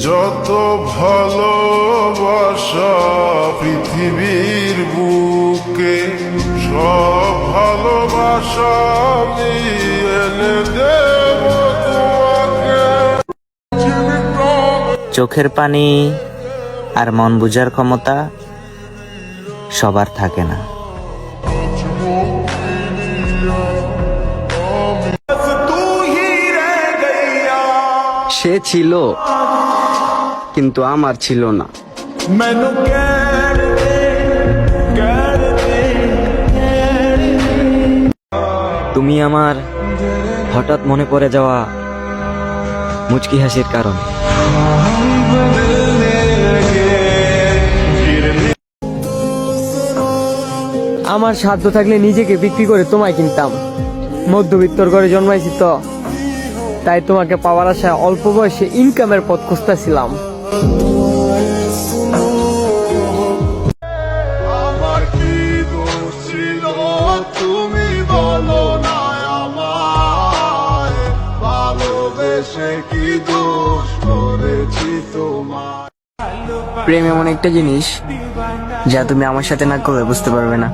যত ভালোবাসা পৃথিবীর বুকে, সব ভালোবাসা আমি এনে দেব তোমাকে। চোখের পানি আর মন বুঝার ক্ষমতা সবার থাকে না। সে ছিল কিন্তু আমার ছিল না। তুমি আমার হঠাৎ মনে পড়ে যাওয়া মুচকি হাসির কারণ। আমার সাধ্য থাকলে নিজেকে বিক্রি করে তোমায় কিনতাম। মধ্যবিত্তর ঘরে জন্মাইছি তো, তাই তোমাকে পাওয়ার আশায় অল্প বয়সে ইনকামের পথ খুঁজতেছিলাম। আমার কি দোষ ছিল তুমি বলো না আমায়, ভালোবেসে কি দোষ করেছি তোমার। প্রেম এমন একটা জিনিস যা তুমি আমার সাথে না করলে বুঝতে পারবে না।